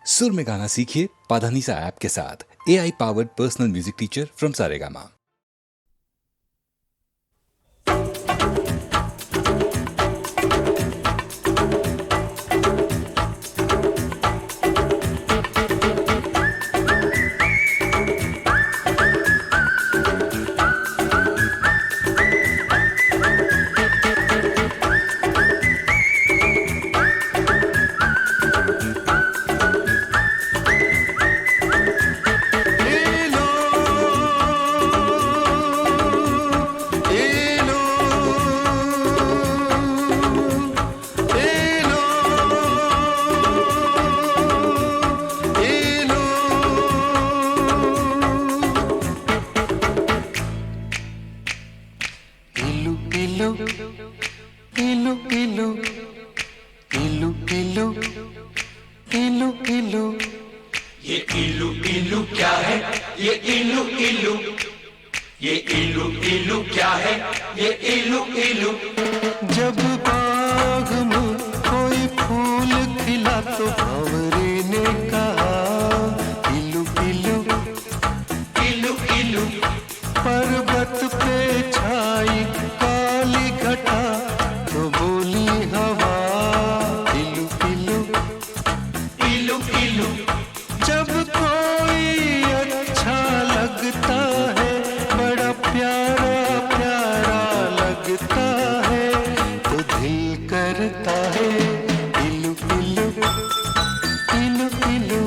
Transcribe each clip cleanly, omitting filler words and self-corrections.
सुर में गाना सीखिए पाधानीसा ऐप के साथ। AI powered personal music teacher from Saregama. ये इलू इलू क्या है? ये इलू इलू, ये इलू इलू क्या है? ये इलू इलू। जब बाग में कोई फूल खिला तो भंवरे ने कहा इलू इलू इलू इलू। पर्वत पे छाई काली घटा तो बोली हवा इलू इलू इलू इलू। जब कोई अच्छा लगता है, बड़ा प्यारा प्यारा लगता है, तो दिल करता है इलू इलू इलू इलू।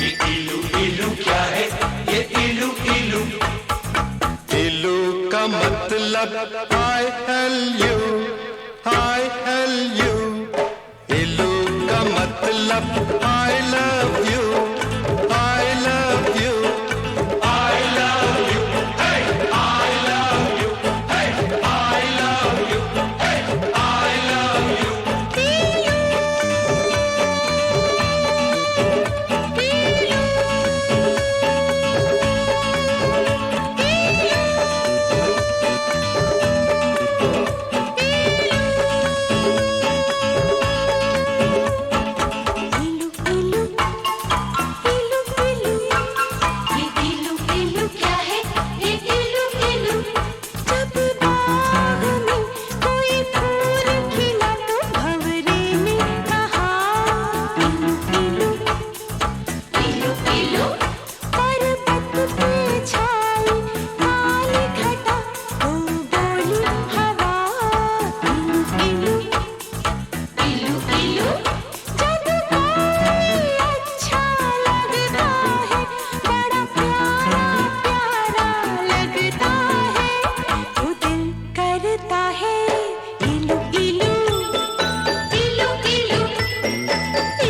ये इलू इलू क्या है? ये इलू इलू। इलू का मतलब I L U, I L U। इलू का मतलब I love you, I love you, I love you, hey, I love you, hey, I love you, hey, I love you। इलू इलू इलू इलू। ये इलू इलू क्या है? ये इलू इलू। जब बाग में कोई फूल खिला तो भंवरे ने कहा इलू इलू इलू इलू। पर्वत पे छाई काली घटा तो बोली हवा इलू इलू इलू इलू। जब कोई अच्छा लगता है, बड़ा प्यारा प्यारा लगता है, तो दिल करता है इलू इलू इलू इलू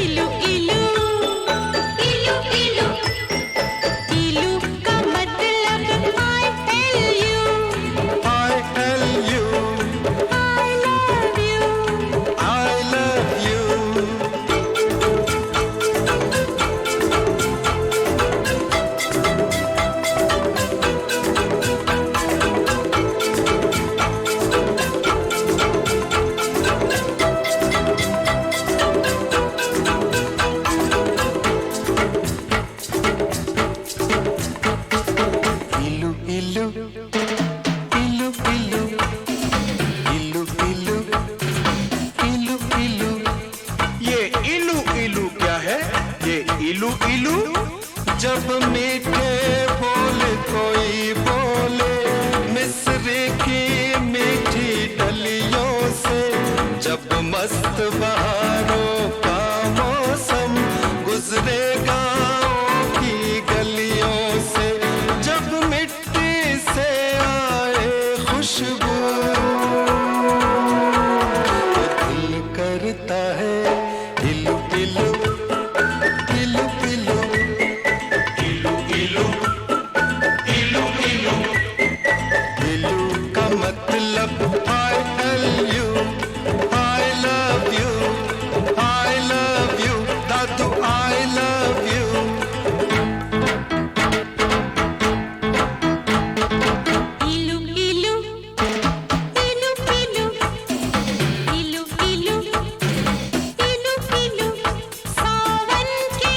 इलू इलू इलू इलू। इलू का मतलब I tell you, I L U, I love you। I love you। इलू इलू इलू इलू इलू इलू इलू इलू। ये इलू इलू क्या है? ये इलू इलू। जब मीठे बोल कोई बोले मिस्र की मीठी डलियों से, जब मस्त बहारों का मौसम गुजरे गाँव की गलियों से, जब मिट्टी से आए खुशबू तो दिल करता है इलू इलू इलू इलू। इलू इलू इलू इलू। इलू का मतलब I L U, I love you, I love you, Dadu I love you। इलू इलू इलू इलू इलू इलू इलू इलू। सावन के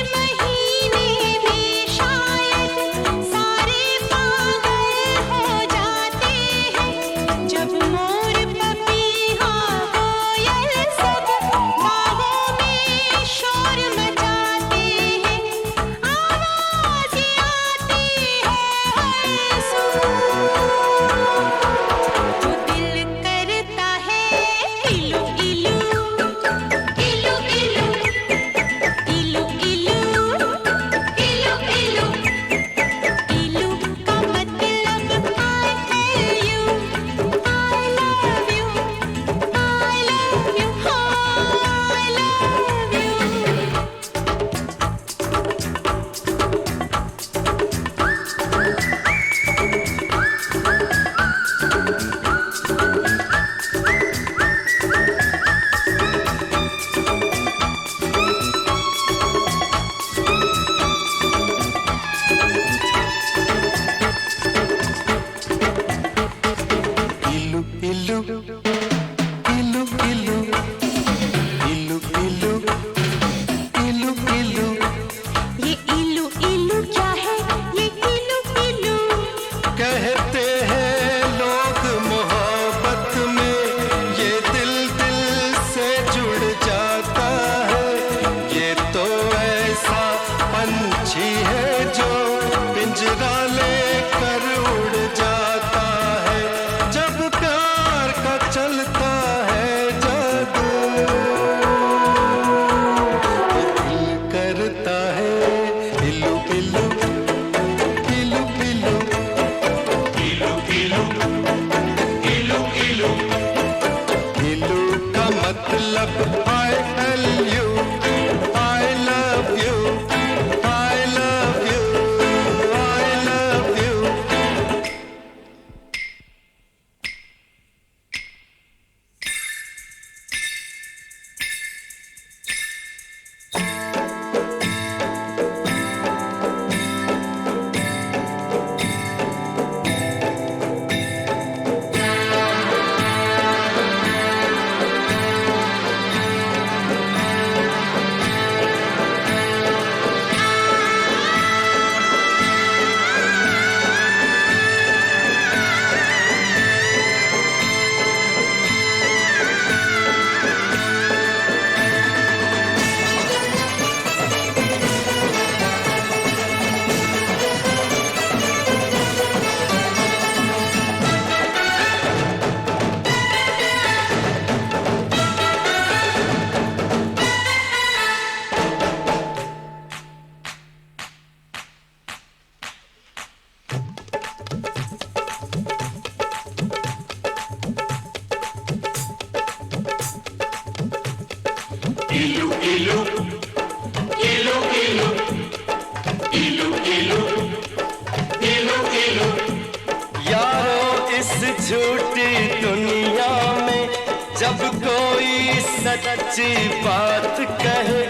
सच्ची बात कहे,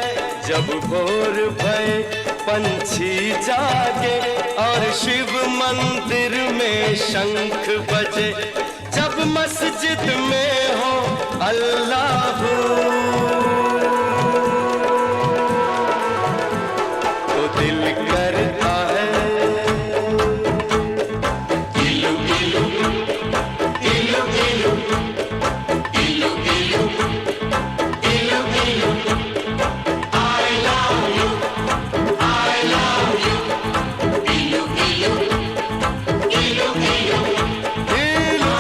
जब भोर भये पंछी जागे और शिव मंदिर में शंख बजे, जब मस्जिद में हो अल्लाह तो दिल करता है इलू इलू इलू इलू इलू इलू इलू इलू I love you, I love you, इलू इलू इलू इलू इलू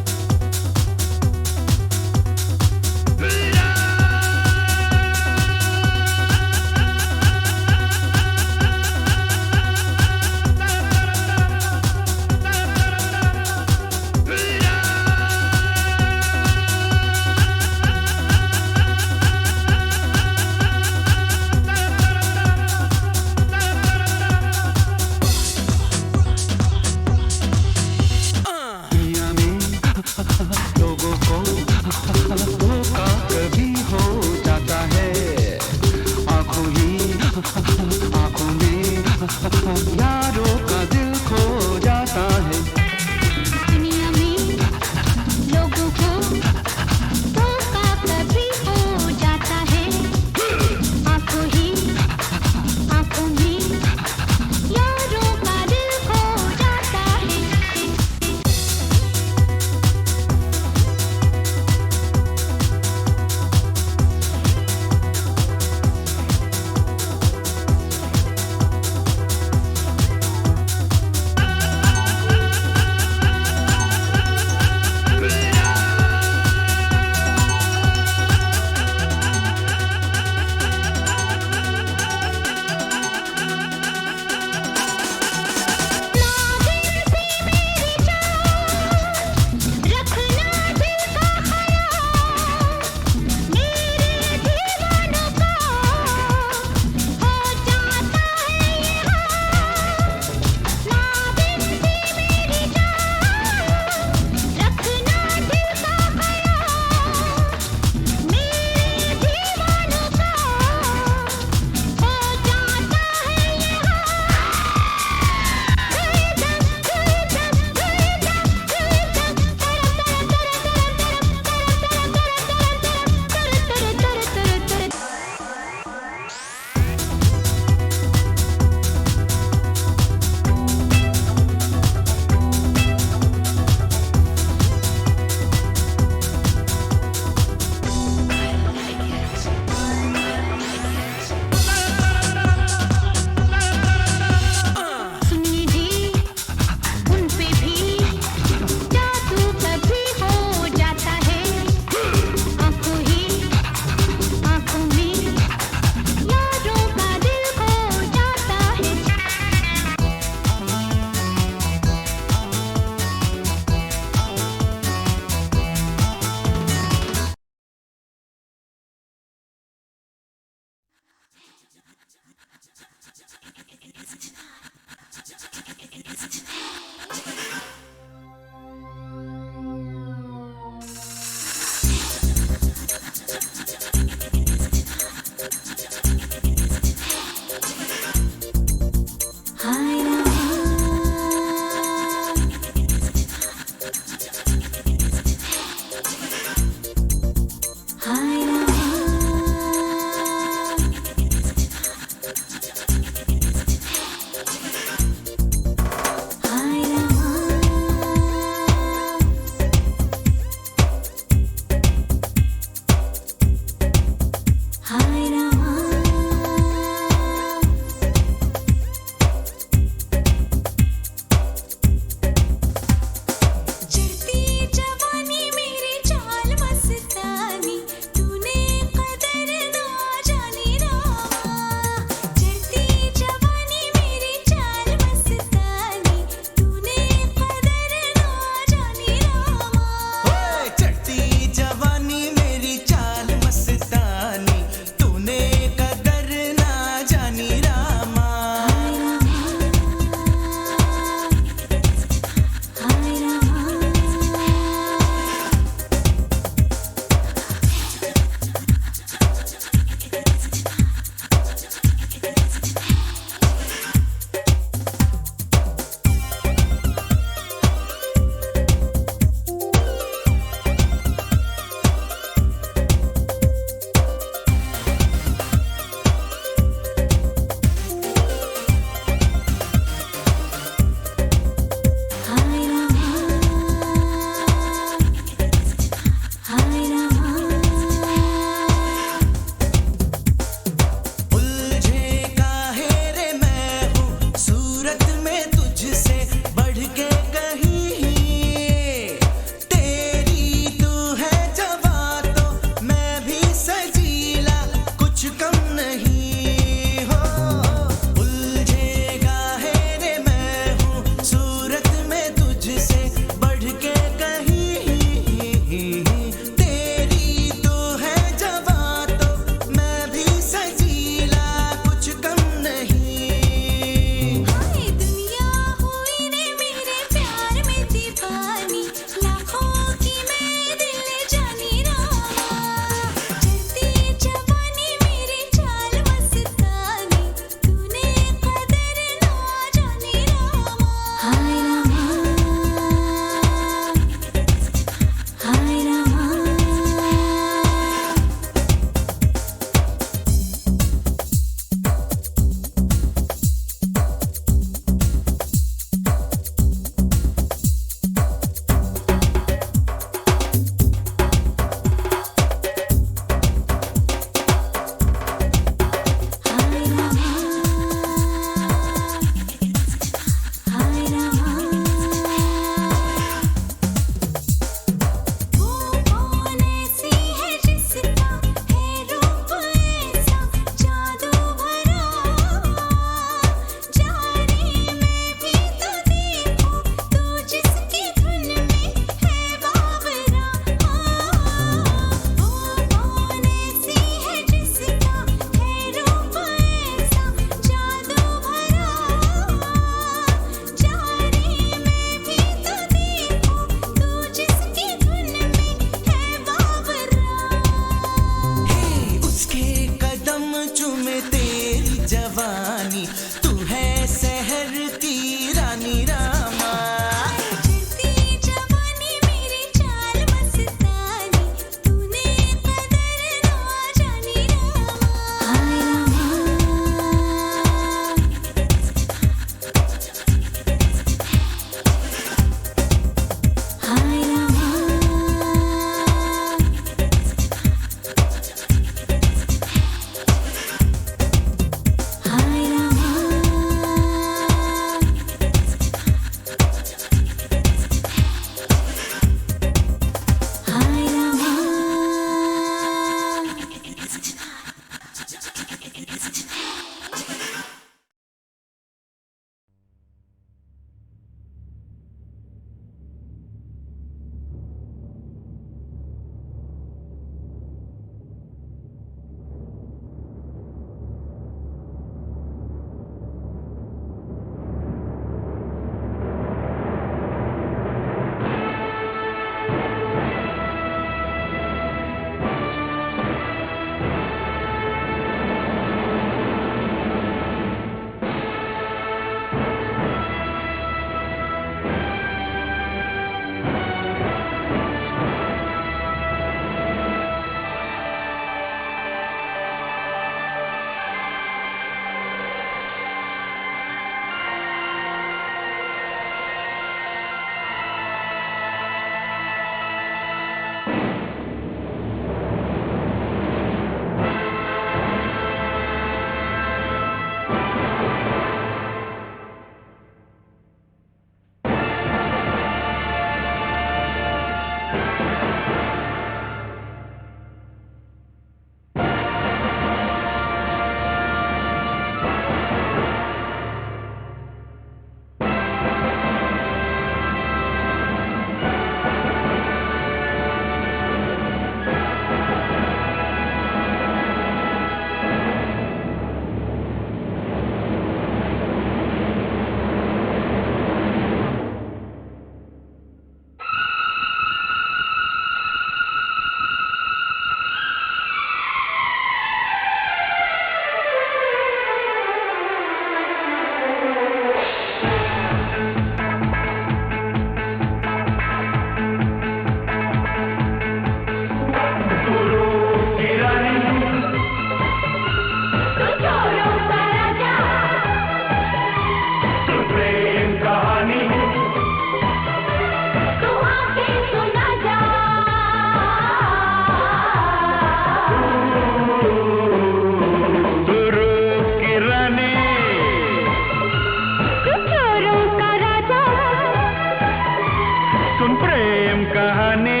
प्रेम कहानी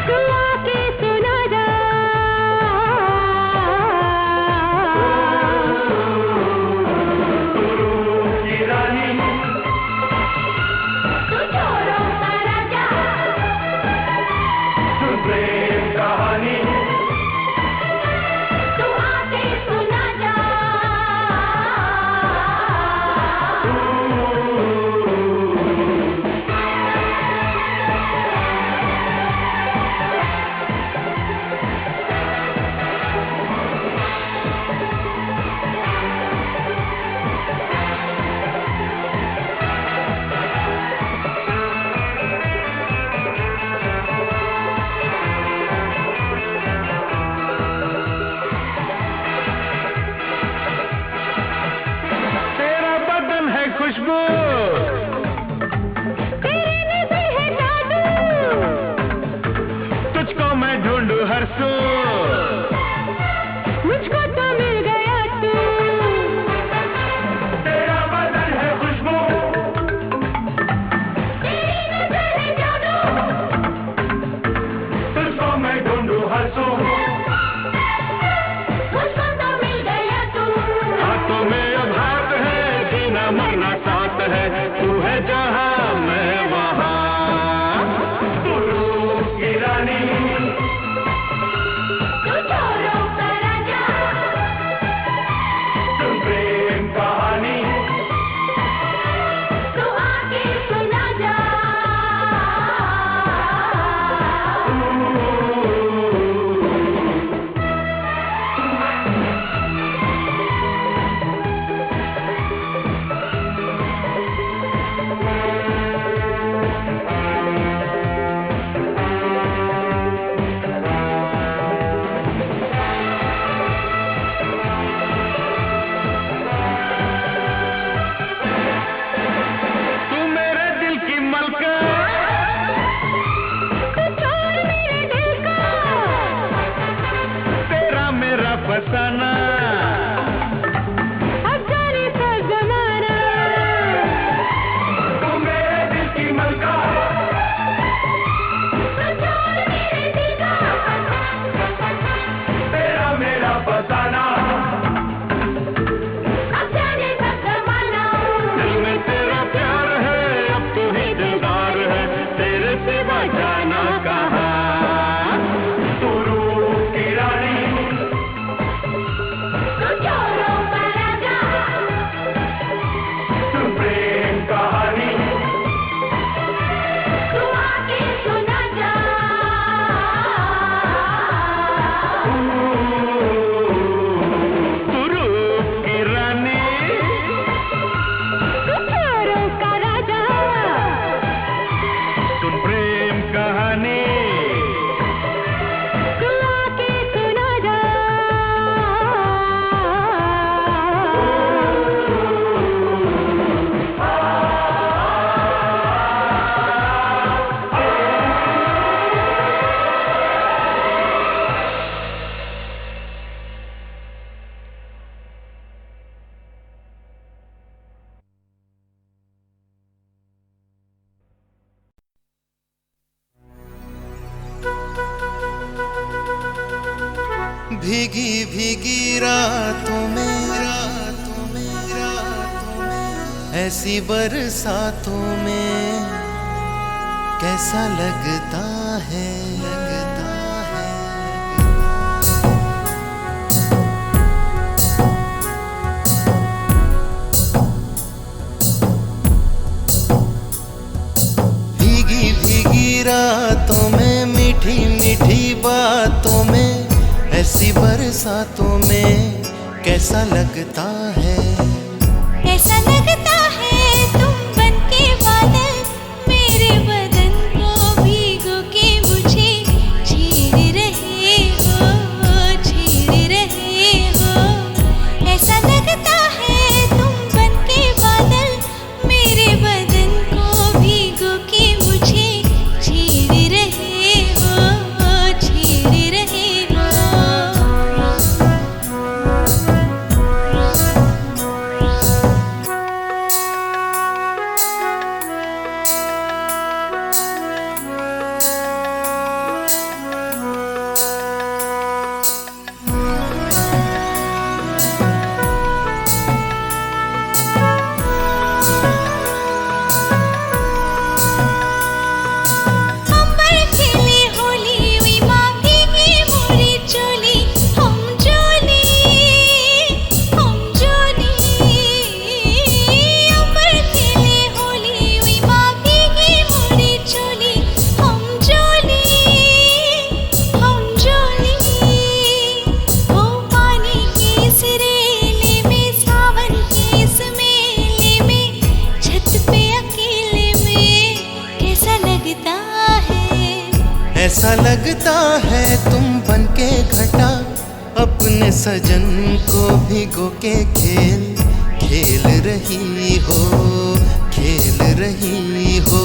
तू आके सुना जा। की रानी तू चोरों का राजा, सुन प्रेम कहानी तू आके सुना जा। तेरा बदन है खुशबू तेरे नजर है जादू, तुझको मैं ढूंढूं हर सू मुझको तो मिल गया तू। तेरा बदन है खुशबू तेरी नजर है जादू, तुझको मैं ढूंढूं हर सू मुझको तो मिल गया तू। हाथों में अब हाथ है जीना मरना साथ है तू है जहां मैं वहां तू रूप की रानी तू चोरों का राजा, सुन प्रेम कहानी तू आके सुना जा। तू मेरे दिल की मलका तू चोर मेरे दिल का, तेरा मेरा फसाना अब जाने का जमाना। तू मेरे दिल की मलका तू चोर मेरे दिल का, तेरा मेरा फसाना अब जाने का जमाना। दिल में तेरा प्यार है अब तू ही दिलदार है तेरे सिवा जाना कहाँ तू रूप की रानी तू चोरों का राजा, सुन प्रेम कहानी तू आके सुना जा। तू रूप की रानी तू चोरों का राजा, सुन प्रेम कहानी तू आके सुना जा। भीगी भीगी रातों में ऐसी बरसातों में कैसा लगता है भीगी भीगी रातों में मीठी मीठी बातों में ऐसी बरसातों में कैसा लगता है ऐसा लगता है तुम बनके बादल मेरे बदन को भीगो के मुझे छेड़ रहे हो, छेड़ रहे हो। ऐसा लगता है तुम बनके बादल मेरे बदन को भीगो के मुझे छेड़ रहे हो, छेड़ रहे हो। ऐसा लगता है तुम बनके घटा, अपने सजन को भिगो के खेल खेल रही हो, खेल रही हो।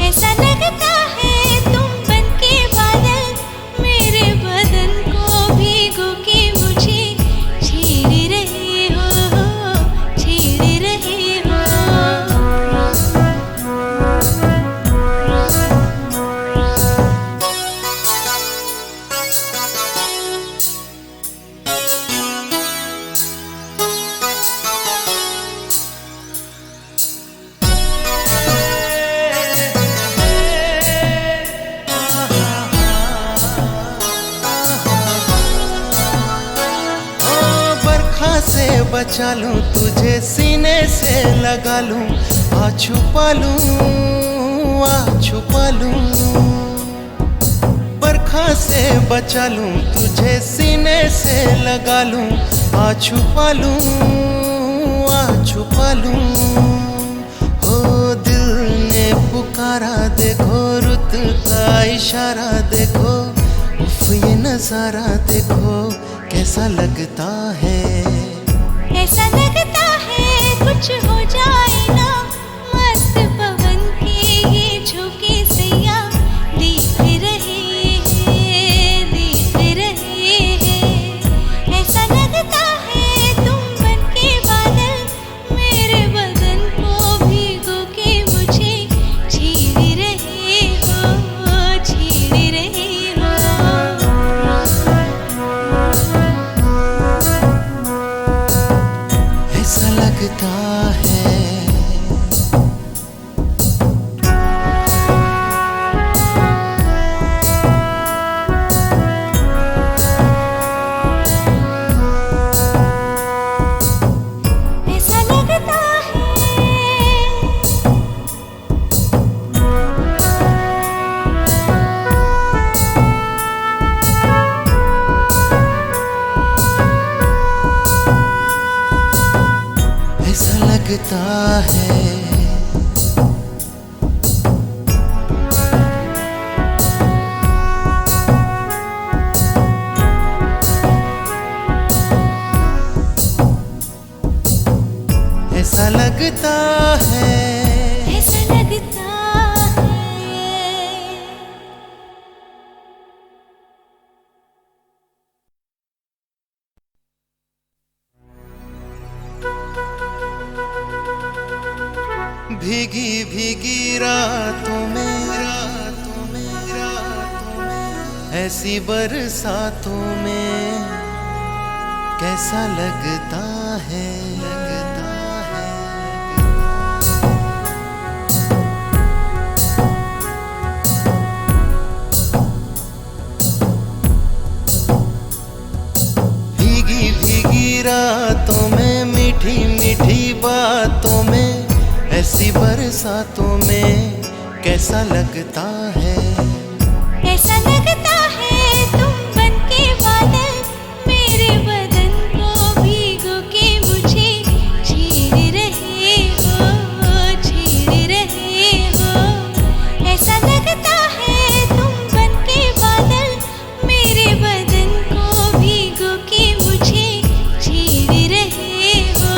ऐसा लगता है तुम बनके बादल, मेरे बदन को भिगो के मुझे छेड़ रहे हो, छेड़ रहे हो। से बचा लूं तुझे, सीने से लगा लूं, आ छुपा लूं, आ छुपा लूं। बरखा से बचा लूं तुझे, सीने से लगा लूं, आ छुपा लूं, आ छुपा लूं। हो दिल ने पुकारा देखो, रुत का इशारा देखो, उफ ये नजारा देखो कैसा लगता है। ऐसा लगता है कुछ हो जाए ना, मस्त पवन के ये झोंके सैया देख रहे हैं, देख रहे हैं। ऐसा लगता है तुम बनके बादल, मेरे बदन को भिगो के मुझे छेड़ रहे हो, छेड़ रहे हो। ऐसा लगता है ऐसा लगता है ऐसा लगता है। ऐसा लगता है। ऐसा लगता है। भीगी भीगी रातों में, रातों में, रातों में, ऐसी बरसातों में कैसा लगता है, लगता है। भीगी भीगी रातों में, मीठी मीठी बातों में, ऐसी बरसातों में कैसा लगता है। ऐसा लगता है तुम बनके बादल, मेरे बदन को भिगो के मुझे छेड़ रहे हो, छेड़ रहे हो। ऐसा लगता है तुम बनके बादल, मेरे बदन को भिगो के मुझे छेड़ रहे हो,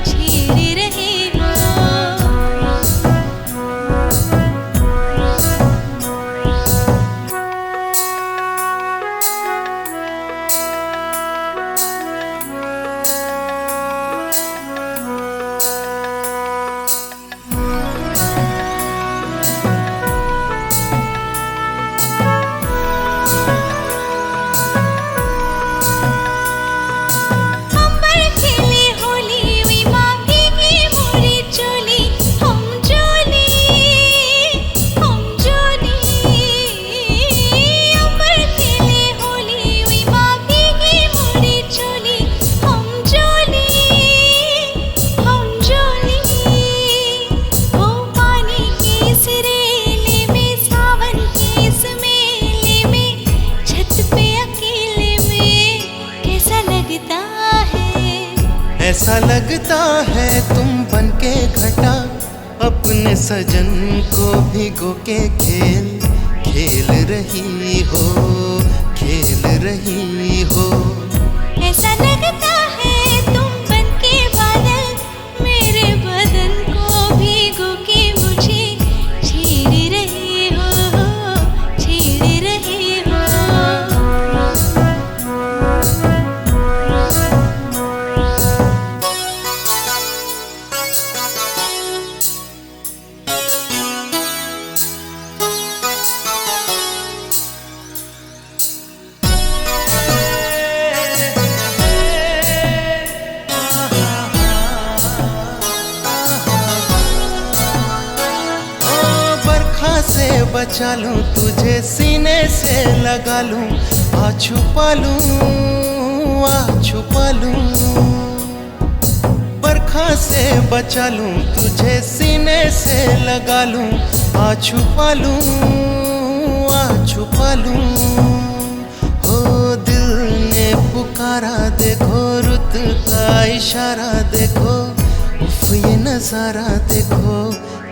छेड़ रहे हो। ऐसा लगता है तुम बनके घटा, अपने सजन को भिगो के खेल खेल रही हो, खेल रही हो। ऐसा लगता है तुम बनके बादल मेरे बदन को भिगो के मुझे छेड़ रहे हो, छेड़ रहे हो। से बचा लूं तुझे सीने से लगा लूं, आ छुपा लूं, आ छुपा लूं। बरखा से बचा लूं तुझे सीने से लगा लूं, आ छुपा लूं, आ छुपा लूं। हो दिल ने पुकारा देखो, रुत का इशारा देखो, उफ ये नजारा देखो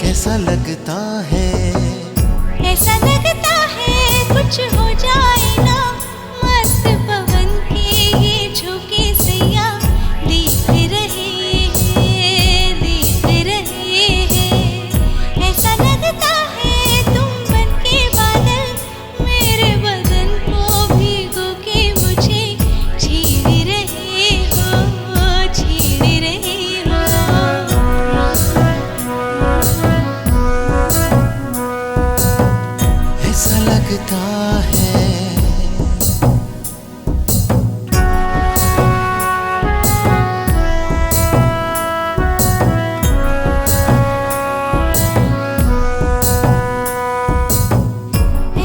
कैसा लगता है। ऐसा लगता है कुछ हो जाए ना, मस्त पवन के ये झोंके सैया देख रहे हैं, देख रहे हैं। ऐसा लगता है तुम बनके बादल मेरे बदन को भिगो के मुझे छेड़ रहे हो, छेड़ रहे हो। ऐसा लगता है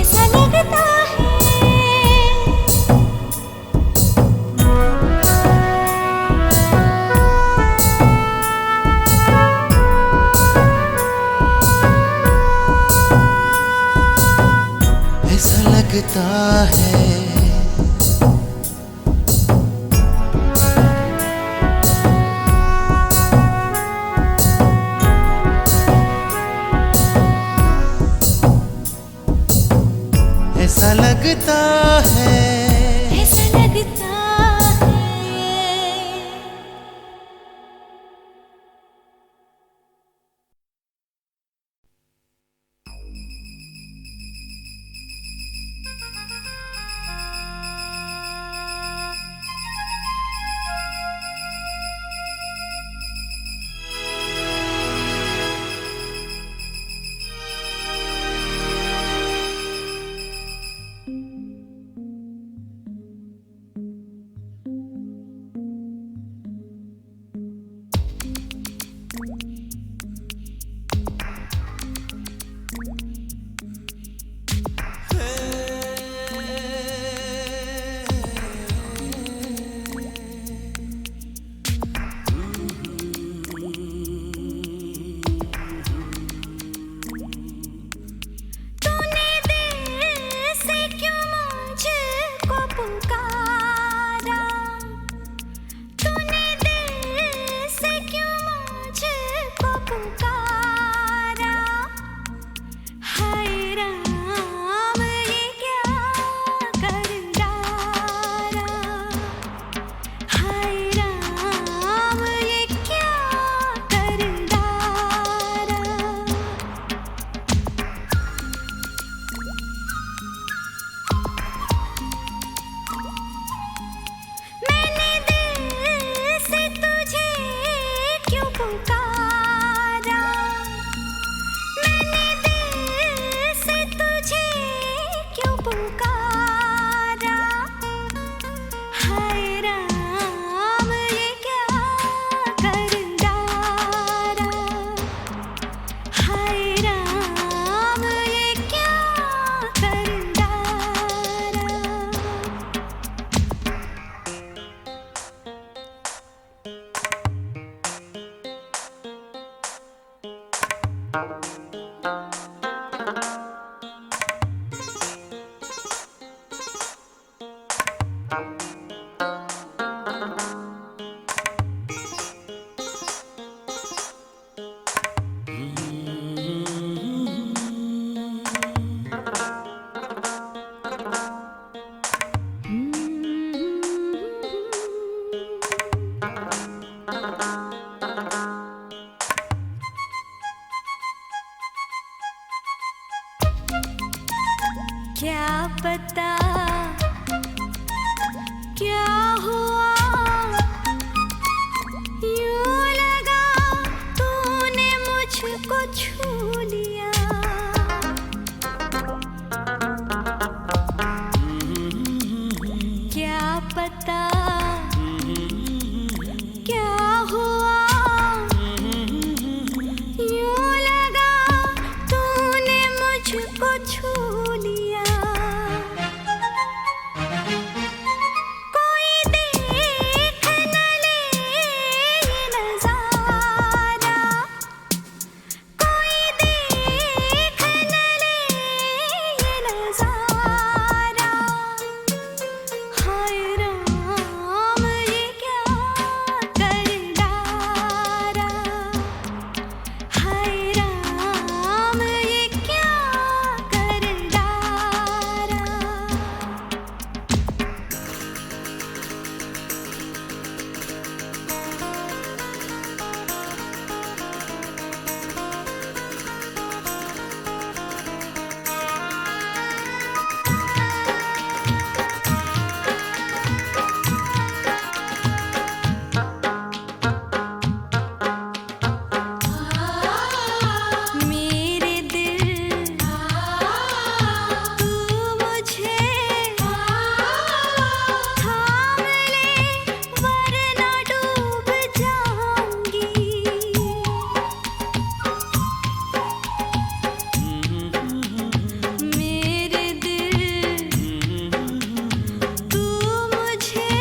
ऐसा लगता ऐसा लगता है। ऐसा लगता है। ऐसा लगता है। तूने दिल से क्यों मुझको पुकारा, तूने दिल से क्यों मुझको पुकारा। हाय राम ये क्या कर डाला, हाय राम ये क्या कर डाला। मैंने दिल से तुझे क्यों पुकारा, मैंने दिल से तुझे क्यों पुकारा। हाय राम ये क्या कर डाला, हाय राम ये क्या कर डाला। क्या पता क्या हुआ, यूं लगा तूने मुझको छू लिया। क्या पता क्या हुआ, यूं लगा तूने मुझको छू लिया। कोई देख न ले ये नजारा, कोई देख न ले ये नजारा। हाय राम ये क्या कर डारा, हाय राम ये क्या कर डारा। मेरे दिल तू मुझे थाम ले वरना डूब जाऊंगी। मेरे दिल तू मुझे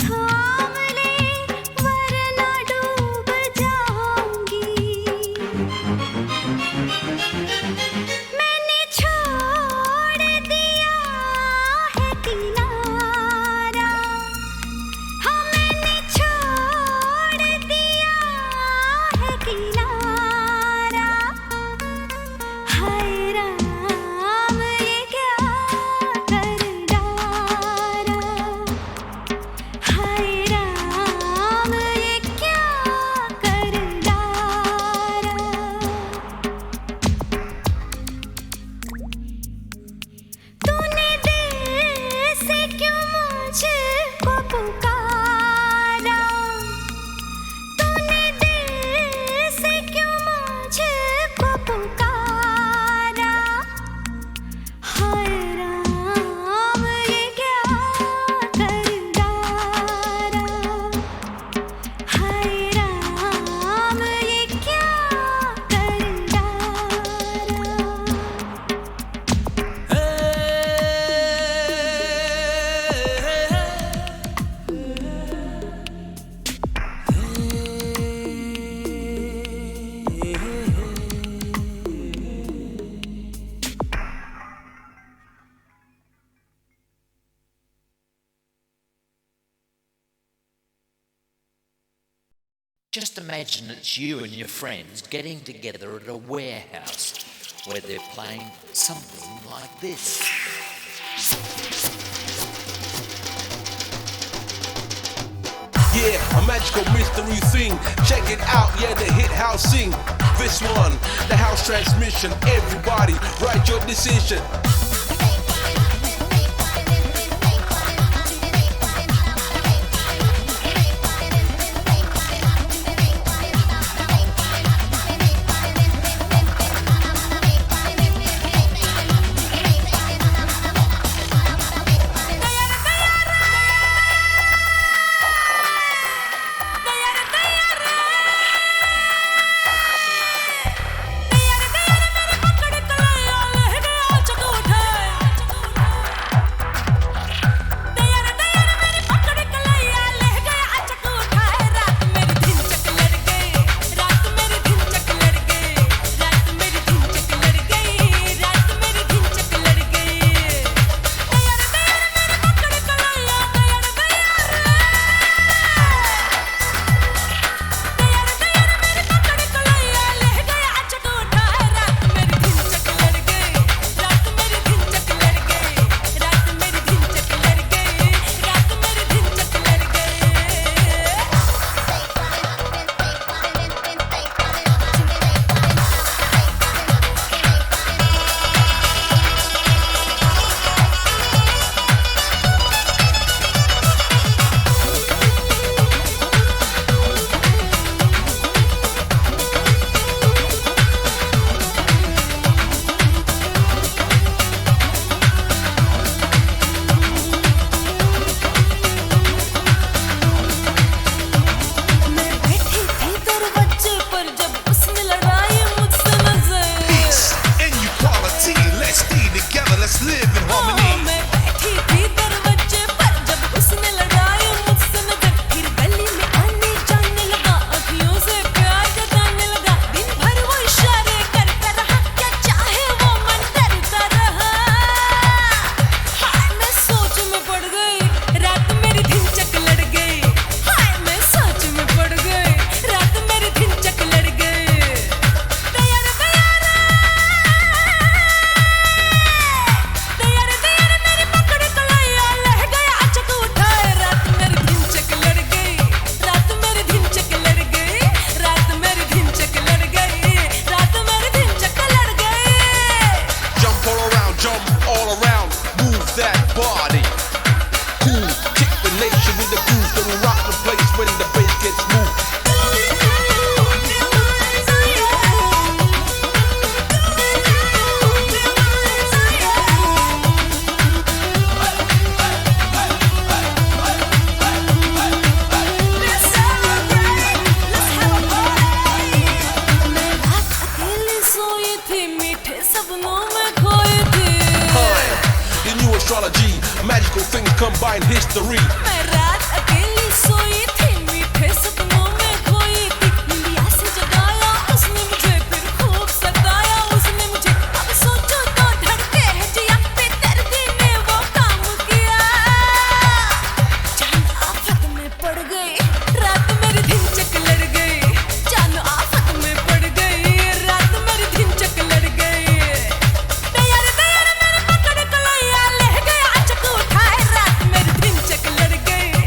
थाम ले वरना डूब जाऊंगी। मैंने छोड़ दिया है किनारा, हाँ मैंने छोड़ दिया है किनारा। हाय राम ये क्या कर डारा, हाय राम ये क्या कर डारा। तूने दिल से क्यों मुझको पुकारा, तूने दिल से क्यों मुझको पुकारा। हाय राम ये क्या कर डारा, हाय राम ये क्या कर डारा। Just imagine it's you and your friends getting together at a warehouse where they're playing something like this. Yeah, a magical mystery thing. Check it out, yeah, the hit house sing. This one, the house transmission. Everybody, write your decision. पकड़ कर ले गया चटूठे। सपनों में खोई थी In new astrology, magical things combine history. मैं रात अकेली सोई थी मीठे सपनों में खोई थी निंदिया से जगाया उसने मुझे फिर खूब सताया उसने मुझे अब सोचो तो धड़के है जिया बेदर्दी ने वो काम किया जान आफत में पड़ गई रात मेरी धिनचक लड़ गई जान आफत में पड़ गई रात मेरी धिनचक लड़ गई दयार दयार मेरे पकड़ को लिया ले गया अचक उठाए रात मेरी धिनचक लड़ गई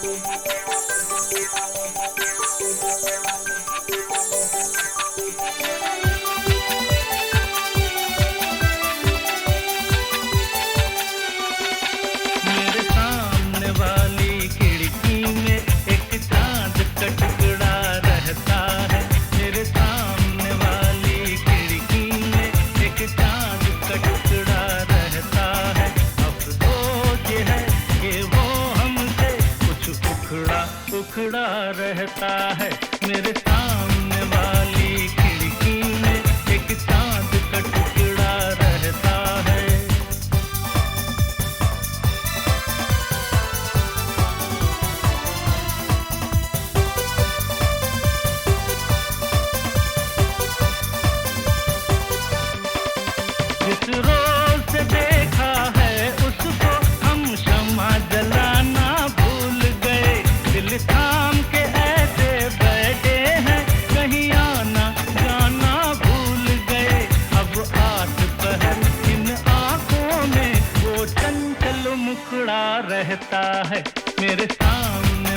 मेरे सामने वाली खिड़की में एक चांद का टुकड़ा रहता है। मेरे सामने वाली खिड़की में एक चांद का टुकड़ा रहता है। अफसोस ये है कि वो हमसे कुछ उखड़ा उखड़ा रहता है। मेरे सामने वाली खिड़की में एक चांद का टुकड़ा रहता है। जिस रोज से देखा है उसको हम शम्मा जलाना भूल गए। दिल थाम के ऐसे बैठे हैं कहीं आना जाना भूल गए। अब आठ पहर इन आंखों में वो चंचल मुखड़ा रहता है। मेरे सामने